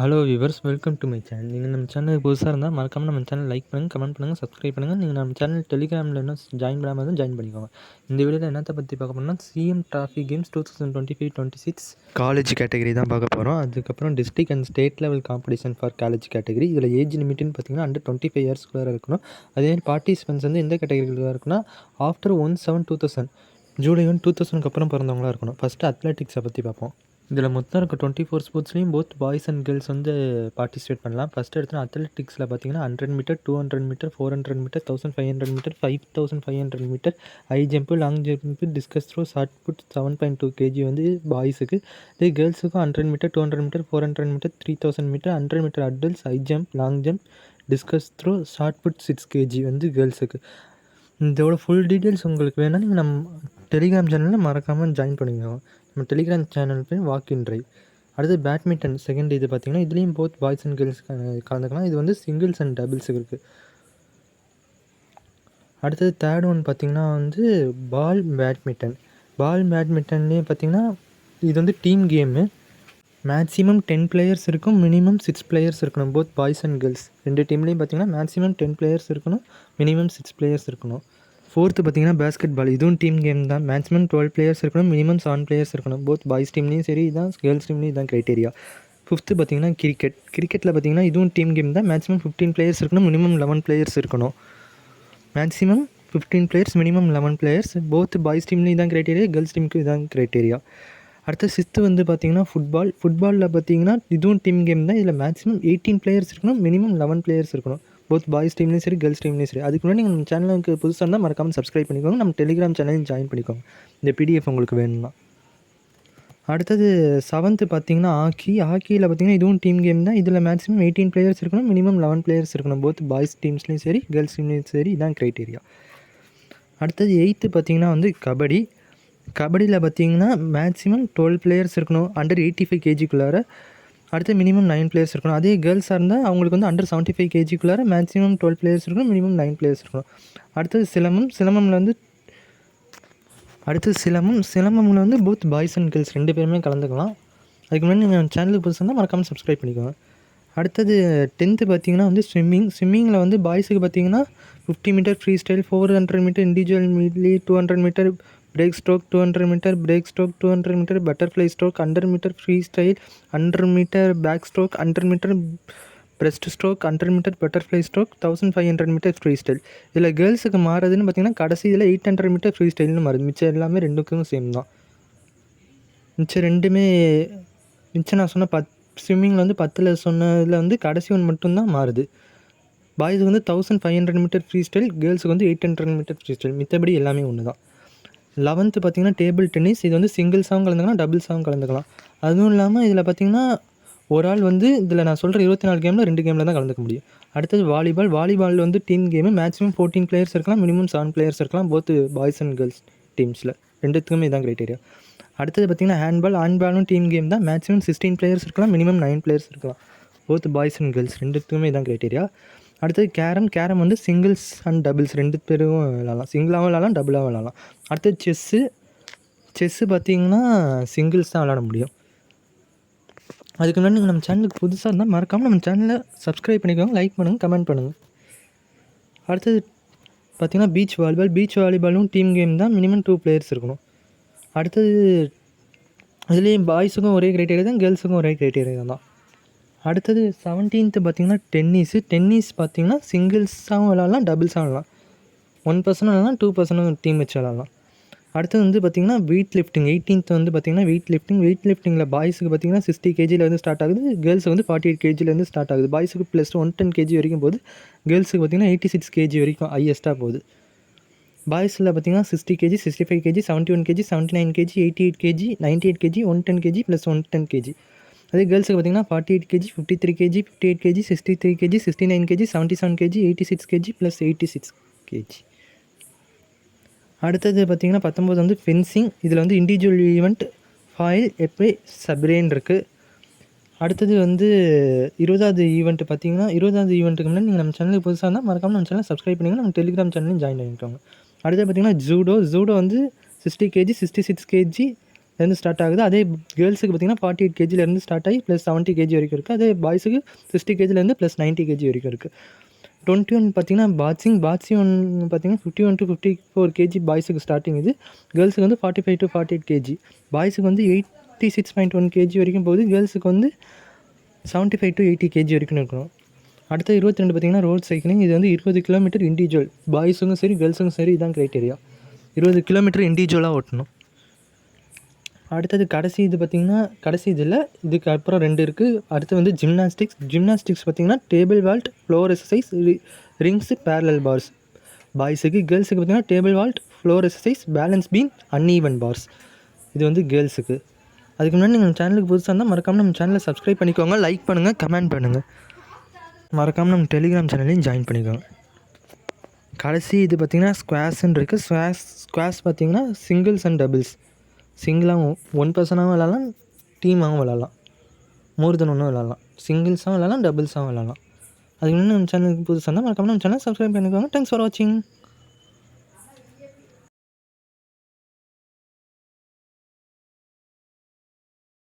Hello viewers, welcome to my channel. நீங்கள் நம்ம சேனலுக்கு புதுசாக இருந்தால் மறக்காமல் நம்ம சேனல் லைக் பண்ணுங்கள், கமெண்ட் பண்ணுங்கள், சப்ஸ்கிரைப் பண்ணுங்கள். நீங்கள் நம்ம சேனல் டெலிகிராமில் இன்னும் ஜாயின் பண்ணாமல் தான் ஜாயின் பண்ணிக்கோங்க. இந்த வீடியோவில் என்னத்தை பற்றி பார்க்க போகிறோம்னா, CM trophy games 2025-26 college category தான் பார்க்க போகிறோம். அதுக்கப்புறம் district and state level competition for college category. இதில் ஏஜ் லிமிட்னு பார்த்தீங்கன்னா அண்டர் 25 இயர்ஸ்க்குள்ளே இருக்கணும். அதே பார்ட்டிசிபென்ட்ஸ் வந்து எந்த கேட்டகரியில் இருக்குன்னா, ஆஃப்டர் 1/7/2000 ஜூலை 1, 2000க்கு அப்புறம் பிறந்தவங்களாக இருக்கணும். ஃபஸ்ட்டு அத்லெட்டிக்ஸை பற்றி பார்ப்போம். இதில் மொத்தம் இருக்க 24 ஸ்போர்ட்ஸ்லேயும் போத் பாய்ஸ் அண்ட் கேர்ள்ஸ் வந்து பார்ட்டிசிபேட் பண்ணலாம். ஃபஸ்ட்டு எடுத்தோன்னா அத்லெட்டிக்ஸில் பார்த்தீங்கன்னா 100 metre, 200 metre, 400 metre, 1500 metre, 5500 metre, high jump, long jump, discus throw, shot put 7.2 kg வந்து பாய்ஸுக்கு. இதே கேர்ள்ஸுக்கும் 100 metre, 200 metre, 400 metre, 3000 metre, 100 metre hurdles, high jump, long jump, discus throw, shot put 6 kg வந்து கேர்ள்ஸுக்கு. இதோட ஃபுல் டீட்டெயில்ஸ் உங்களுக்கு வேணால் நீங்கள் நம்ம டெலிகிராம் சேனலில் மறக்காமல் ஜாயின் பண்ணிக்கோங்க. நம்ம டெலிகிராம் சேனல் பேர் வாக் இன் ட்ரைவ். அடுத்து பேட்மிண்டன் செகண்ட் இது பார்த்திங்கன்னா இதுலேயும் போத் பாய்ஸ் அண்ட் கேர்ள்ஸ் கலந்துக்கலாம். இது வந்து சிங்கிள்ஸ் அண்ட் டபுள்ஸுக்கு இருக்குது. அடுத்தது தேர்ட் ஒன் பார்த்திங்கன்னா வந்து பால் பேட்மிண்டன்லேயே பார்த்திங்கன்னா இது வந்து டீம் கேமு. மேக்ஸிமம் 10 பிளேயர்ஸ் இருக்கும், மினிமம் 6 பிளேயர்ஸ் இருக்கணும். போத் பாய்ஸ் அண்ட் கேர்ள்ஸ் ரெண்டு டீம்லேயும் பார்த்திங்கன்னா மேக்ஸிமம் 10 பிளேயர்ஸ் இருக்கணும், மினிமம் 6 பிளேயர்ஸ் இருக்கணும். ஃபோர்த்து பார்த்திங்கன்னா பேஸ்கெட் பால். இதுவும் டீம் கேம் தான். மேக்ஸிமம் 12 பிளேயர்ஸ் இருக்கணும், மினிமம் 7 பிளேயர்ஸ் இருக்கணும். போத் பாய்ஸ் டீம்லேயும் சரி இதுதான், கேர்ள்ஸ் டீம்லேயும் இதுதான் க்ரைட்டேரியா. ஃபிஃப்த்து பார்த்திங்கன்னா கிரிக்கெட்டில் பார்த்திங்கன்னா இதுவும் டீம் கேம் தான். மேக்ஸிமம் 15 பிளேயர்ஸ் இருக்கணும், மினிமம் 11 பிளேயர்ஸ் இருக்கணும். Maximum 15 players, minimum 11 players. Both boys டீம்லேயும் இதான் க்ரைட்டேரியா, கேர்ள்ஸ் டீமுக்கு இதான் க்ரைட்டேரியா. அடுத்த சிக்ஸ்த்து வந்து பார்த்திங்கன்னா ஃபுட்பாலில் பார்த்திங்கன்னா இதுவும் டீம் கேம் தான். இதில் மேக்ஸிமம் 18 பிளேயர்ஸ் இருக்கணும், மினிமம் 11 பிளேயர்ஸ் இருக்கணும். போத் பாய்ஸ் டீம்லேயும் சரி, கேர்ள்ஸ் டீம்லேயும் சரி. அதுக்கு முன்னாடி நீங்கள் நம்ம சேனலுக்கு புதுசாக இருந்தால் மறக்காமல் சப்ஸ்கிரைப் பண்ணிக்கோங்க. நம்ம டெலிகிராம் சேனலையும் ஜாயின் பண்ணிக்கோங்க, இந்த பிடிஎஃப் உங்களுக்கு வேணும்னா. அடுத்தது செவன்த்து பார்த்திங்கன்னா ஹாக்கியில் பார்த்திங்கன்னா இதுவும் டீம் கேம் தான். இதில் மேக்ஸிமம் 18 பிளேயர்ஸ் இருக்கணும், மினிமம் 11 பிளேயர்ஸ் இருக்கணும். போத் பாய்ஸ் டீம்ஸ்லேயும் சரி, கேர்ள்ஸ் டீம்லேயும் சரி, இதான் க்ரைட்டேரியா. அடுத்தது எயித்து பார்த்திங்கன்னா வந்து கபடியில் பார்த்திங்கன்னா மேக்ஸிமம் 12 பிளேயர்ஸ் இருக்கணும், அண்டர் 85 kgக்குள்ளார. அடுத்து மினிமம் 9 பிளேயர்ஸ் இருக்கணும். அதே கேர்ள்ஸாக இருந்தால் அவங்களுக்கு வந்து அண்டர் 75 kgக்குள்ளார மேக்ஸிமம் 12 பிளேயர்ஸ் இருக்கணும், மினிமம் 9 பிளேயர்ஸ் இருக்கணும். அடுத்தது சிலம்பமில் வந்து போத் பாய்ஸ் அண்ட் கேர்ள்ஸ் ரெண்டு பேருமே கலந்துக்கலாம். அதுக்கு முன்னாடி நீங்கள் சேனலுக்கு புதுசாக இருந்தால் மறக்காமல் சப்ஸ்கிரைப் பண்ணிக்கோங்க. அடுத்தது 10th பார்த்திங்கன்னா வந்து ஸ்விம்மிங்கில் வந்து பாய்ஸுக்கு பார்த்திங்கன்னா 50 metre freestyle, 400 metre individual medley, 200 metre breaststroke, 200 metre breaststroke, 200 metre butterfly stroke, 100 metre freestyle, 100 metre backstroke, 100 metre breaststroke, 100 metre butterfly stroke, 1500 metre freestyle. இதில் கேர்ள்ஸுக்கு மாறுதுன்னு பார்த்திங்கன்னா கடைசி இதில் 800 மீட்டர் ஃப்ரீ ஸ்டைல்னு மாறுது. மிச்சம் எல்லாமே ரெண்டுக்கும் same தான். மிச்சம் நான் சொன்ன ஸ்விம்மிங்கில் வந்து 10ல் சொன்னதில் வந்து கடைசி ஒன்று மட்டும்தான் மாறுது. பாய்ஸுக்கு வந்து 1500 மீட்டர் ஃப்ரீ ஸ்டைல், கேர்ள்ஸுக்கு வந்து 800 மீட்டர் ஃப்ரீ ஸ்டைல். மித்தபடி எல்லாமே ஒன்று தான். 11th பார்த்திங்கன்னா டேபிள் டென்னிஸ். இது வந்து சிங்கிள்ஸாகவும் கலந்துக்கலாம், டபுள்ஸாகவும் கலந்துக்கலாம். அதுவும் இல்லாமல் இதில் பார்த்திங்கன்னா ஒரு ஆள் வந்து இதில் நான் சொல்கிற 24 கேமில் 2 கேமில் தான் கலந்துக்க முடியும். அடுத்தது வாலிபால் வந்து டீம் கேமு. மேக்ஸிமம் 14 பிளேயர்ஸ் இருக்கலாம், மினிமம் 7 பிளேயர்ஸ் இருக்கலாம். போத் பாய்ஸ் அண்ட் கேர்ள்ஸ் டீம்ஸில் ரெண்டுத்துக்குமே இதான் க்ரைட்டேரியா. அடுத்தது பார்த்திங்கன்னா ஹேண்ட்பாலும் டீம் கேம் தான். மேக்ஸிமம் 16 பிளேயர்ஸ் இருக்கலாம், மினிமம் 9 பிளேயர்ஸ் இருக்கலாம். போத் பாய்ஸ் அண்ட் கேர்ள்ஸ் ரெண்டுத்துக்குமே இதான் க்ரைட்டேரியா. அடுத்தது கேரம் வந்து சிங்கிள்ஸ் அண்ட் டபுள்ஸ் ரெண்டு பேரும் விளாட்லாம். சிங்கிளாகவும் விளாட்லாம், டபுளாகவும் விளாட்லாம். அடுத்தது செஸ்ஸு பார்த்திங்கன்னா சிங்கிள்ஸ் தான் விளாட முடியும். அதுக்கு முன்னாடி நீங்கள் நம்ம சேனலுக்கு புதுசாக இருந்தால் மறக்காமல் நம்ம சேனலை சப்ஸ்கிரைப் பண்ணிக்கோங்க, லைக் பண்ணுங்கள், கமெண்ட் பண்ணுங்கள். அடுத்தது பார்த்திங்கன்னா பீச் வாலிபாலும் டீம் கேம் தான். மினிமம் 2 பிளேயர்ஸ் இருக்கணும். அடுத்தது இதுலேயும் பாய்ஸுக்கும் ஒரே க்ரைட்டேரியா தான், கேர்ள்ஸுக்கும் ஒரே க்ரைட்டேரியா தான். அடுத்தது 17th பார்த்திங்கன்னா டென்னிஸ் பார்த்திங்கன்னா சிங்கிள்ஸாகவும் விளாட்லாம், டபுள்ஸாகவும் விளாட்லாம். 1 பர்சனும் விளாட்லாம், 2 பர்சனும் டீம் வச்சு விளாட்லாம். அடுத்தது வந்து பார்த்திங்கன்னா வெயிட் லிஃப்டிங். 18th வந்து பார்த்திங்கன்னா வெயிட் லிஃப்டிங்கில் பாய்ஸுக்கு பார்த்திங்கன்னா 60 kgலேருந்து ஸ்டார்ட் ஆகுது, கேர்ள்ஸுக்கு வந்து 48 kgலேருந்து ஸ்டார்ட் ஆகுது. பாய்ஸுக்கு ப்ளஸ் 110 kg வரைக்கும் போகுது, கேர்ள்ஸுக்கு பார்த்திங்கன்னா 86 kg வரைக்கும் ஹையஸ்ட்டாக போகுது. பாய்ஸில் பார்த்திங்கன்னா 60 kg, 65 kg, 71 kg, 79 kg, 88 kg, 98 kg, 110 kg plus 110 kg. அதே கேர்ள்ஸுக்கு பார்த்திங்கன்னா 48 kg, 53 kg, 58 kg, 63 kg, 69 kg, 77 kg, 86 kg plus 86 kg. அடுத்தது பார்த்திங்கன்னா 19 வந்து ஃபென்சிங். இதில் வந்து இண்டிவிஜுவல் ஈவெண்ட், ஃபாயில், எப்ரே, சப்ரேன் இருக்குது. அடுத்தது வந்து 20வது ஈவெண்ட் பார்த்திங்கன்னா 20வது ஈவெண்ட்டுக்கு முன்னாடி நீங்கள் நம்ம சேனலுக்கு புதுசாக இருந்தால் மறக்காமல் நம்ம சேனலை சப்ஸ்கிரைப் பண்ணிங்கன்னா நம்ம டெலிகிராம் சேனலையும் ஜாயின் பண்ணிக்கோங்க. அடுத்தது பார்த்திங்கன்னா ஜூடோ வந்து 60 kg, 66 kg, இருந்து ஸ்டார்ட் ஆகுது. அதே கேர்ள்ஸுக்கு பார்த்திங்கன்னா 48 கேஜிலேருந்து ஸ்டார்ட் ஆகி ப்ளஸ் 70 கேஜி வரைக்கும் இருக்குது. அதே பாய்ஸுக்கு 60 கேஜிலேருந்து ப்ளஸ் 90 கேஜி வரைக்கும் இருக்குது. 21 பார்த்திங்கன்னா பாக்ஸிங் பார்த்திங்கன்னா 51 to 54 கேஜி பாய்ஸுக்கு ஸ்டார்டிங் இது. கேர்ள்ஸுக்கு வந்து 45 to 48 கேஜி. பாய்ஸுக்கு வந்து 86.1 கேஜி வரைக்கும் போகுது. கேர்ள்ஸுக்கு வந்து 75 to 80 கேஜி வரைக்கும் இருக்கணும். அடுத்த 22 பார்த்திங்கன்னா ரோட் சைக்கிளிங். இது வந்து 20 கிலோமீட்டர் இண்டிவிஜுவல். பாய்ஸுக்கும் சரி கேர்ள்ஸுக்கும் சரி இதான் க்ரைட்டேரியா. 20 கிலோமீட்டர் இண்டிவிஜுவலாக ஓட்டணும். அடுத்தது இது பார்த்திங்கன்னா இதில் இதுக்கு அப்புறம் 2 இருக்குது. அடுத்து வந்து ஜிம்னாஸ்டிக்ஸ் பார்த்திங்கன்னா table vault, floor exercise, rings, parallel bars பாய்ஸுக்கு. கேர்ள்ஸுக்கு பார்த்திங்கன்னா table vault, floor exercise, balance beam, uneven bars. இது வந்து கேர்ள்ஸுக்கு. அதுக்கு முன்னாடி நீங்கள் சேனலுக்கு புதுசாக இருந்தால் மறக்காமல் நம்ம சேனலை சப்ஸ்கிரைப் பண்ணிக்கோங்க, லைக் பண்ணுங்கள், கமெண்ட் பண்ணுங்கள். மறக்காமல் நம்ம டெலிகிராம் சேனலையும் ஜாயின் பண்ணிக்கோங்க. இது பார்த்திங்கன்னா ஸ்குவாஷ்ன்னு இருக்குது. ஸ்குவாஷ் பார்த்திங்கன்னா சிங்கிள்ஸ் அண்ட் டபுள்ஸ். சிங்கிளாகவும் 1 பர்சனாகவும் விளாட்லாம், டீமாகவும் விளாட்லாம், மோர் தென் 1 விளாட்லாம். சிங்கிள்ஸாகவும் விளாட்லாம், டபுள்ஸாகவும் விளாட்லாம். அதுக்கு முன்னாடி நம்ம சேனலுக்கு புதுசாக இருந்தால் மறக்காமல் நம்ம சேனலை சப்ஸ்கிரைப் பண்ணிக்கோங்க. தேங்க்ஸ் ஃபார் வாட்சிங்.